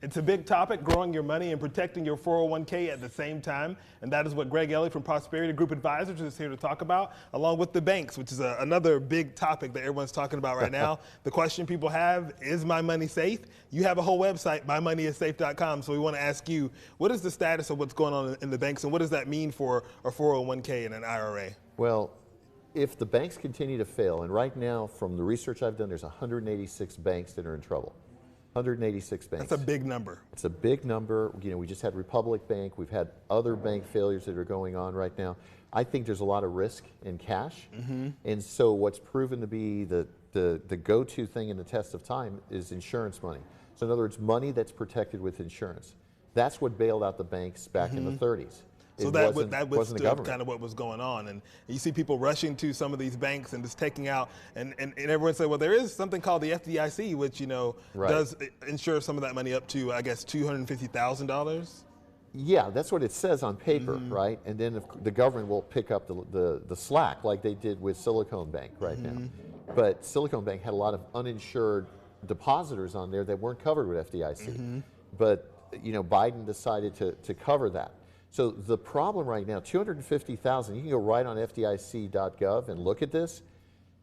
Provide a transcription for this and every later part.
It's a big topic, growing your money and protecting your 401k at the same time. And that is what Greg Elliott from Prosperity Group Advisors is here to talk about, along with the banks, which is another big topic that everyone's talking about right now. The question people have, is my money safe? You have a whole website, mymoneyissafe.com. So we want to ask you, what is the status of what's going on in the banks, and what does that mean for a 401k and an IRA? Well, if the banks continue to fail, and right now from the research I've done, there's 186 banks that are in trouble. 186 banks. That's a big number. It's a big number. You know, we just had Republic Bank. We've had other bank failures that are going on right now. I think there's a lot of risk in cash. And so what's proven to be the go-to thing in the test of time is insurance money. So in other words, money that's protected with insurance. That's what bailed out the banks back in the 30s. So that withstood kind of what was going on. And you see people rushing to some of these banks and just taking out, and everyone said, well, there is something called the FDIC, which, you know, does insure some of that money up to, I guess, $250,000. Yeah, that's what it says on paper, right? And then if the government will pick up the slack like they did with Silicon Bank right now. But Silicon Bank had a lot of uninsured depositors on there that weren't covered with FDIC. But, you know, Biden decided to cover that. So the problem right now, 250,000, you can go right on FDIC.gov and look at this.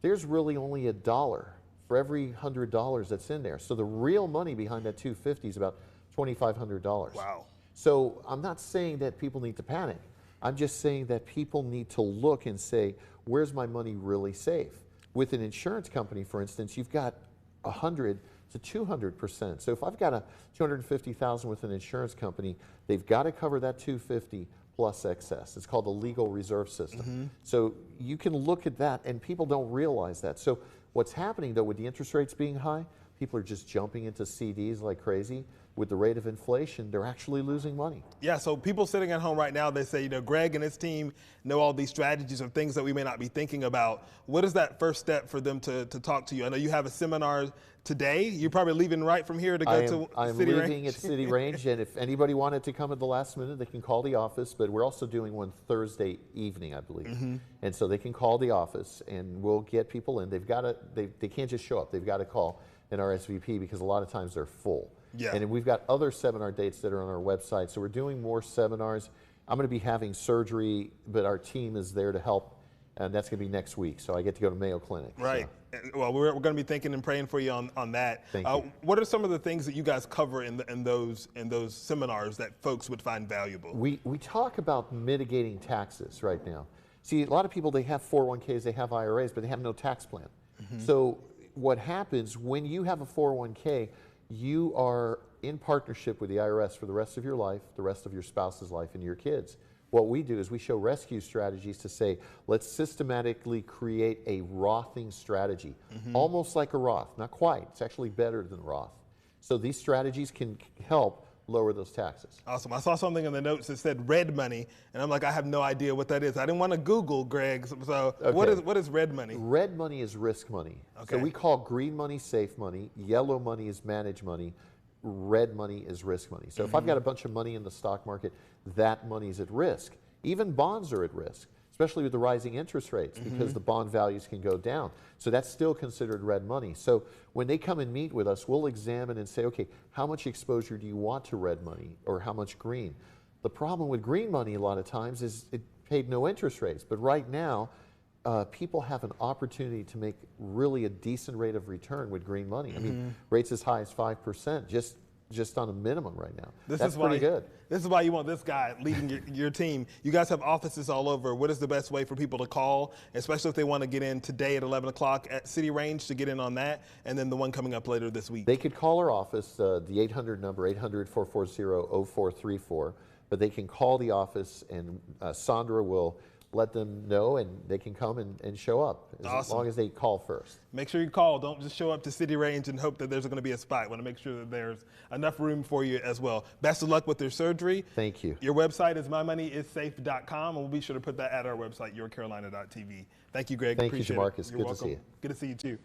There's really only $1 for every $100 that's in there. So the real money behind that 250 is about $2,500. Wow. So I'm not saying that people need to panic. I'm just saying that people need to look and say, where's my money really safe? With an insurance company, for instance, you've got 100 to 200%. So if I've got a 250,000 with an insurance company, they've got to cover that 250 plus excess. It's called the legal reserve system. So you can look at that, and people don't realize that. So what's happening though with the interest rates being high, people are just jumping into CDs like crazy. With the rate of inflation, they're actually losing money. Yeah, so people sitting at home right now, they say, you know, Greg and his team know all these strategies or things that we may not be thinking about. What is that first step for them to talk to you? I know you have a seminar today. You're probably leaving right from here to go to City Range. I'm leaving at City Range, and if anybody wanted to come at the last minute, they can call the office, but we're also doing one Thursday evening, I believe. And so they can call the office, and we'll get people in. They've got to, they can't just show up. They've got to call an RSVP because a lot of times they're full. Yeah. And we've got other seminar dates that are on our website. So we're doing more seminars. I'm going to be having surgery, but our team is there to help, and that's going to be next week. So I get to go to Mayo Clinic. Right. So. Well, we're going to be thinking and praying for you on that. Thank you. What are some of the things that you guys cover in those seminars that folks would find valuable? We talk about mitigating taxes right now. See, a lot of people, they have 401ks, they have IRAs, but they have no tax plan. So what happens when you have a 401k, you are in partnership with the IRS for the rest of your life, the rest of your spouse's life, and your kids. What we do is we show rescue strategies to say, let's systematically create a Rothing strategy, almost like a Roth, not quite, it's actually better than Roth. So these strategies can help lower those taxes. Awesome. I saw something in the notes that said red money, and I'm like, I have no idea what that is. I didn't want to Google, Greg, so okay. What is red money? Red money is risk money. Okay. So we call green money safe money, yellow money is managed money, red money is risk money. So if I've got a bunch of money in the stock market, that money is at risk. Even bonds are at risk, especially with the rising interest rates, because the bond values can go down. So that's still considered red money. So when they come and meet with us, we'll examine and say, okay, how much exposure do you want to red money, or how much green? The problem with green money a lot of times is it paid no interest rates. But right now, people have an opportunity to make really a decent rate of return with green money. I mean, rates as high as 5%, just on a minimum right now. That's pretty good. This is why you want this guy leading your team. You guys have offices all over. What is the best way for people to call, especially if they want to get in today at 11 o'clock at City Range to get in on that, and then the one coming up later this week? They could call our office, the 800 number, 800-440-0434, but they can call the office, and Sandra will let them know, and they can come and show up as long as they call first. Make sure you call. Don't just show up to City Range and hope that there's going to be a spot. Want to make sure that there's enough room for you as well. Best of luck with your surgery. Thank you. Your website is mymoneyissafe.com, and we'll be sure to put that at our website, yourcarolina.tv. Thank you, Greg. Thank Appreciate you, Jamarcus. You're Good welcome. to see you. Good to see you, too.